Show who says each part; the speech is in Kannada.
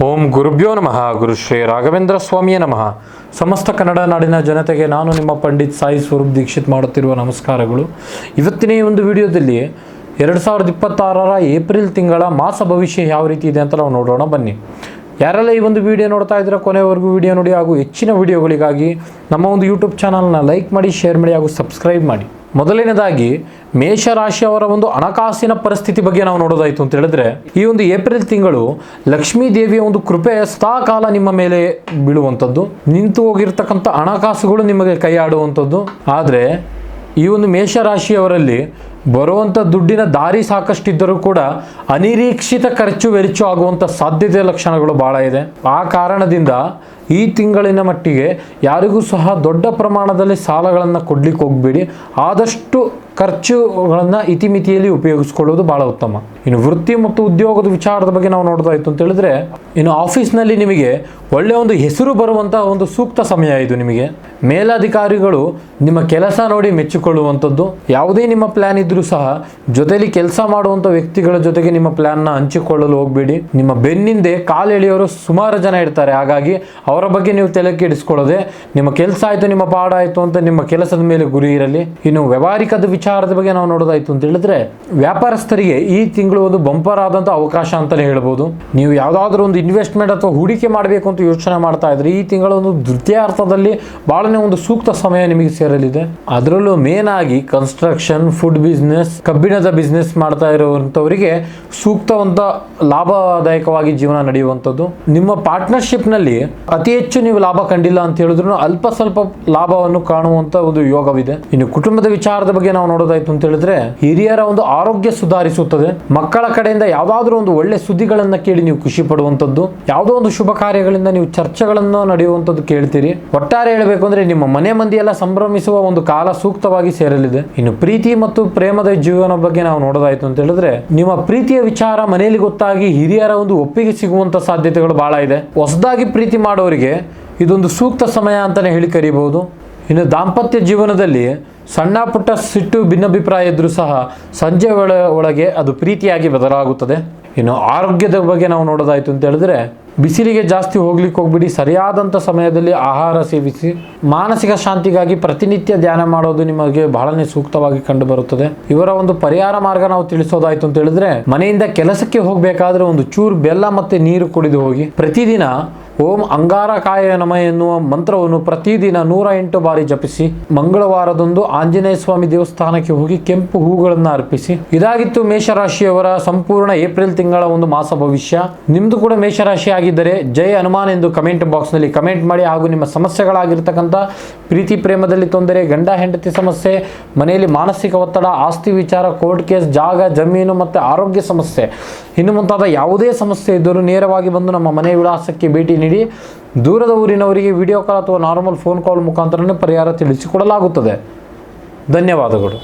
Speaker 1: ಓಂ ಗುರುಭ್ಯೋ ನಮಃ. ಗುರು ಶ್ರೀ ರಾಘವೇಂದ್ರ ಸ್ವಾಮಿಯೇ ನಮಃ. ಸಮಸ್ತ ಕನ್ನಡ ನಾಡಿನ ಜನತೆಗೆ ನಾನು ನಿಮ್ಮ ಪಂಡಿತ್ ಸಾಯಿ ಸ್ವರೂಪ್ ದೀಕ್ಷಿತ್ ಮಾಡುತ್ತಿರುವ ನಮಸ್ಕಾರಗಳು. ಇವತ್ತಿನ ಈ ಒಂದು ವಿಡಿಯೋದಲ್ಲಿ 2026 ಏಪ್ರಿಲ್ ತಿಂಗಳ ಮಾಸ ಭವಿಷ್ಯ ಯಾವ ರೀತಿ ಇದೆ ಅಂತ ನಾವು ನೋಡೋಣ ಬನ್ನಿ. ಯಾರೆಲ್ಲ ಈ ಒಂದು ವಿಡಿಯೋ ನೋಡ್ತಾ ಇದ್ದೀರಾ ಕೊನೆವರೆಗೂ ವಿಡಿಯೋ ನೋಡಿ, ಹಾಗೂ ಹೆಚ್ಚಿನ ವಿಡಿಯೋಗಳಿಗಾಗಿ ನಮ್ಮ ಒಂದು ಯೂಟ್ಯೂಬ್ ಚಾನಲ್ನ ಲೈಕ್ ಮಾಡಿ, ಶೇರ್ ಮಾಡಿ ಹಾಗೂ ಸಬ್ಸ್ಕ್ರೈಬ್ ಮಾಡಿ. ಮೊದಲನೇದಾಗಿ ಮೇಷರಾಶಿಯವರ ಒಂದು ಹಣಕಾಸಿನ ಪರಿಸ್ಥಿತಿ ಬಗ್ಗೆ ನಾವು ನೋಡೋದಾಯಿತು ಅಂತ ಹೇಳಿದ್ರೆ, ಈ ಒಂದು ಏಪ್ರಿಲ್ ತಿಂಗಳು ಲಕ್ಷ್ಮೀ ದೇವಿಯ ಒಂದು ಕೃಪೆ ಸದಾಕಾಲ ನಿಮ್ಮ ಮೇಲೆ ಬೀಳುವಂಥದ್ದು, ನಿಂತು ಹೋಗಿರ್ತಕ್ಕಂಥ ಹಣಕಾಸುಗಳು ನಿಮಗೆ ಕೈ ಆಡುವಂಥದ್ದು. ಆದರೆ ಈ ಒಂದು ಮೇಷರಾಶಿಯವರಲ್ಲಿ ಬರುವಂಥ ದುಡ್ಡಿನ ದಾರಿ ಸಾಕಷ್ಟಿದ್ದರೂ ಕೂಡ ಅನಿರೀಕ್ಷಿತ ಖರ್ಚು ವೆಚ್ಚ ಆಗುವಂಥ ಸಾಧ್ಯತೆ ಲಕ್ಷಣಗಳು ಭಾಳ ಇದೆ. ಆ ಕಾರಣದಿಂದ ಈ ತಿಂಗಳಿನ ಮಟ್ಟಿಗೆ ಯಾರಿಗೂ ಸಹ ದೊಡ್ಡ ಪ್ರಮಾಣದಲ್ಲಿ ಸಾಲಗಳನ್ನು ಕೊಡ್ಲಿಕ್ಕೆ ಹೋಗಬೇಡಿ. ಆದಷ್ಟು ಖರ್ಚುಗಳನ್ನು ಇತಿಮಿತಿಯಲ್ಲಿ ಉಪಯೋಗಿಸ್ಕೊಳ್ಳೋದು ಭಾಳ ಉತ್ತಮ. ಇನ್ನು ವೃತ್ತಿ ಮತ್ತು ಉದ್ಯೋಗದ ವಿಚಾರದ ಬಗ್ಗೆ ನಾವು ನೋಡೋದಾಯಿತು ಅಂತ ಹೇಳಿದ್ರೆ, ಇನ್ನು ಆಫೀಸ್ನಲ್ಲಿ ನಿಮಗೆ ಒಳ್ಳೆಯ ಒಂದು ಹೆಸರು ಬರುವಂಥ ಒಂದು ಸೂಕ್ತ ಸಮಯ ಇದು. ನಿಮಗೆ ಮೇಲಧಿಕಾರಿಗಳು ನಿಮ್ಮ ಕೆಲಸ ನೋಡಿ ಮೆಚ್ಚಿಕೊಳ್ಳುವಂಥದ್ದು. ಯಾವುದೇ ನಿಮ್ಮ ಪ್ಲ್ಯಾನ್ ಇದ್ದರೂ ಸಹ ಜೊತೆಲಿ ಕೆಲಸ ಮಾಡುವಂಥ ವ್ಯಕ್ತಿಗಳ ಜೊತೆಗೆ ನಿಮ್ಮ ಪ್ಲ್ಯಾನ್ನ ಹಂಚಿಕೊಳ್ಳಲು ಹೋಗಬೇಡಿ. ನಿಮ್ಮ ಬೆನ್ನಿಂದೆ ಕಾಲೆಳೆಯೋರು ಸುಮಾರು ಜನ ಇರ್ತಾರೆ. ಹಾಗಾಗಿ ಅವರ ಬಗ್ಗೆ ನೀವು ತಲೆ ಕೆಡಿಸ್ಕೊಳ್ಳೋದೆ, ನಿಮ್ಮ ಕೆಲಸ ಆಯಿತು ನಿಮ್ಮ ಪಾಡಾಯಿತು ಅಂತ ನಿಮ್ಮ ಕೆಲಸದ ಮೇಲೆ ಗುರಿ ಇರಲಿ. ಇನ್ನು ವ್ಯವಹಾರಿಕದ ವಿಚಾರದ ಬಗ್ಗೆ ನಾವು ನೋಡೋದಾಯಿತು ಅಂತ ಹೇಳಿದ್ರೆ, ವ್ಯಾಪಾರಸ್ಥರಿಗೆ ಈ ತಿಂಗಳು ಒಂದು ಬಂಪರ್ ಆದಂಥ ಅವಕಾಶ ಅಂತಲೇ ಹೇಳ್ಬೋದು. ನೀವು ಯಾವುದಾದ್ರೂ ಒಂದು ಇನ್ವೆಸ್ಟ್ಮೆಂಟ್ ಅಥವಾ ಹೂಡಿಕೆ ಮಾಡಬೇಕು ಅಂತ ಯೋಚನೆ ಮಾಡ್ತಾ ಇದ್ರೆ, ಈ ತಿಂಗಳ ಒಂದು ದ್ವಿತೀಯಾರ್ಥದಲ್ಲಿ ಬಹಳನೇ ಒಂದು ಸೂಕ್ತ ಸಮಯ ನಿಮಗೆ ಸೇರಲಿದೆ. ಅದರಲ್ಲೂ ಮೇನ್ ಆಗಿ ಕನ್ಸ್ಟ್ರಕ್ಷನ್, ಫುಡ್ ಬಿಸ್ನೆಸ್, ಕಬ್ಬಿಣದ ಬಿಸ್ನೆಸ್ ಮಾಡ್ತಾ ಇರುವಂಥವರಿಗೆ ಸೂಕ್ತವಂತ ಲಾಭದಾಯಕವಾಗಿ ಜೀವನ ನಡೆಯುವಂಥದ್ದು. ನಿಮ್ಮ ಪಾರ್ಟ್ನರ್ಶಿಪ್ನಲ್ಲಿ ಅತಿ ಹೆಚ್ಚು ನೀವು ಲಾಭ ಕಂಡಿಲ್ಲ ಅಂತ ಹೇಳಿದ್ರು ಅಲ್ಪ ಸ್ವಲ್ಪ ಲಾಭವನ್ನು ಕಾಣುವಂತ ಒಂದು ಯೋಗವಿದೆ. ಇನ್ನು ಕುಟುಂಬದ ವಿಚಾರದ ಬಗ್ಗೆ ನಾವು ನೋಡೋದಾಯ್ತು ಅಂತ ಹೇಳಿದ್ರೆ, ಹಿರಿಯರ ಒಂದು ಆರೋಗ್ಯ ಸುಧಾರಿಸುತ್ತದೆ. ಮಕ್ಕಳ ಕಡೆಯಿಂದ ಯಾವುದಾದ್ರೂ ಒಂದು ಒಳ್ಳೆ ಸುದ್ದಿಗಳನ್ನ ಕೇಳಿ ನೀವು ಖುಷಿ ಪಡುವಂಥದ್ದು, ಯಾವುದೋ ಒಂದು ಶುಭ ಕಾರ್ಯಗಳಿಂದ ನೀವು ಚರ್ಚೆಗಳನ್ನು ನಡೆಯುವಂಥದ್ದು ಕೇಳ್ತೀರಿ. ಒಟ್ಟಾರೆ ಹೇಳಬೇಕು ಅಂದ್ರೆ ನಿಮ್ಮ ಮನೆ ಮಂದಿ ಎಲ್ಲ ಸಂಭ್ರಮಿಸುವ ಒಂದು ಕಾಲ ಸೂಕ್ತವಾಗಿ ಸೇರಲಿದೆ. ಇನ್ನು ಪ್ರೀತಿ ಮತ್ತು ಪ್ರೇಮದ ಜೀವನ ಬಗ್ಗೆ ನಾವು ನೋಡೋದಾಯ್ತು ಅಂತ ಹೇಳಿದ್ರೆ, ನಿಮ್ಮ ಪ್ರೀತಿಯ ವಿಚಾರ ಮನೆಯಲ್ಲಿ ಗೊತ್ತಾಗಿ ಹಿರಿಯರ ಒಂದು ಒಪ್ಪಿಗೆ ಸಿಗುವಂತ ಸಾಧ್ಯತೆಗಳು ಬಹಳ ಇದೆ. ಹೊಸದಾಗಿ ಪ್ರೀತಿ ಮಾಡೋರಿಗೆ ಇದೊಂದು ಸೂಕ್ತ ಸಮಯ ಅಂತಾನೆ ಹೇಳಿ ಕರೀಬಹುದು. ಇನ್ನು ದಾಂಪತ್ಯ ಜೀವನದಲ್ಲಿ ಸಣ್ಣ ಪುಟ್ಟ ಸಿಟ್ಟು ಭಿನ್ನಾಭಿಪ್ರಾಯ ಇದ್ರೂ ಸಹ ಸಂಜೆ ಒಳಗೆ ಅದು ಪ್ರೀತಿಯಾಗಿ ಬದಲಾಗುತ್ತದೆ. ಇನ್ನು ಆರೋಗ್ಯದ ಬಗ್ಗೆ ನಾವು ನೋಡೋದಾಯ್ತು ಅಂತ ಹೇಳಿದ್ರೆ, ಬಿಸಿಲಿಗೆ ಜಾಸ್ತಿ ಹೋಗ್ಲಿಕ್ಕೆ ಹೋಗ್ಬಿಡಿ. ಸರಿಯಾದಂಥ ಸಮಯದಲ್ಲಿ ಆಹಾರ ಸೇವಿಸಿ. ಮಾನಸಿಕ ಶಾಂತಿಗಾಗಿ ಪ್ರತಿನಿತ್ಯ ಧ್ಯಾನ ಮಾಡೋದು ನಿಮಗೆ ಬಹಳನೇ ಸೂಕ್ತವಾಗಿ ಕಂಡು ಬರುತ್ತದೆ. ಇವರ ಒಂದು ಪರಿಹಾರ ಮಾರ್ಗ ನಾವು ತಿಳಿಸೋದಾಯ್ತು ಅಂತ ಹೇಳಿದ್ರೆ, ಮನೆಯಿಂದ ಕೆಲಸಕ್ಕೆ ಹೋಗಬೇಕಾದ್ರೆ ಒಂದು ಚೂರು ಬೆಲ್ಲ ಮತ್ತೆ ನೀರು ಕುಡಿದು ಹೋಗಿ. ಪ್ರತಿದಿನ ಓಂ ಅಂಗಾರಕಾಯ ನಮ ಎನ್ನುವ ಮಂತ್ರವನ್ನು ಪ್ರತಿದಿನ 108 ಬಾರಿ ಜಪಿಸಿ. ಮಂಗಳವಾರದಂದು ಆಂಜನೇಯ ಸ್ವಾಮಿ ದೇವಸ್ಥಾನಕ್ಕೆ ಹೋಗಿ ಕೆಂಪು ಹೂಗಳನ್ನು ಅರ್ಪಿಸಿ. ಇದಾಗಿತ್ತು ಮೇಷರಾಶಿಯವರ ಸಂಪೂರ್ಣ ಏಪ್ರಿಲ್ ತಿಂಗಳ ಒಂದು ಮಾಸ ಭವಿಷ್ಯ. ನಿಮ್ದು ಕೂಡ ಮೇಷರಾಶಿ ಆಗಿದ್ದರೆ ಜೈ ಹನುಮಾನ್ ಎಂದು ಕಮೆಂಟ್ ಬಾಕ್ಸ್ ನಲ್ಲಿ ಕಮೆಂಟ್ ಮಾಡಿ. ಹಾಗೂ ನಿಮ್ಮ ಸಮಸ್ಯೆಗಳಾಗಿರ್ತಕ್ಕಂಥ ಪ್ರೀತಿ ಪ್ರೇಮದಲ್ಲಿ ತೊಂದರೆ, ಗಂಡ ಹೆಂಡತಿ ಸಮಸ್ಯೆ, ಮನೆಯಲ್ಲಿ ಮಾನಸಿಕ ಒತ್ತಡ, ಆಸ್ತಿ ವಿಚಾರ, ಕೋರ್ಟ್ ಕೇಸ್, ಜಾಗ ಜಮೀನು ಮತ್ತು ಆರೋಗ್ಯ ಸಮಸ್ಯೆ, ಇನ್ನು ಮುಂತಾದ ಯಾವುದೇ ಸಮಸ್ಯೆ ಇದ್ದರೂ ನೇರವಾಗಿ ಬಂದು ನಮ್ಮ ಮನೆ ವಿಳಾಸಕ್ಕೆ ಭೇಟಿ ನೀಡಿ. ದೂರದ ಊರಿನವರಿಗೆ ವಿಡಿಯೋ ಕಾಲ್ ಅಥವಾ ನಾರ್ಮಲ್ ಫೋನ್ ಕಾಲ್ ಮುಖಾಂತರನೇ ಪರಿಹಾರ ತಿಳಿಸಿಕೊಡಲಾಗುತ್ತದೆ. ಧನ್ಯವಾದಗಳು.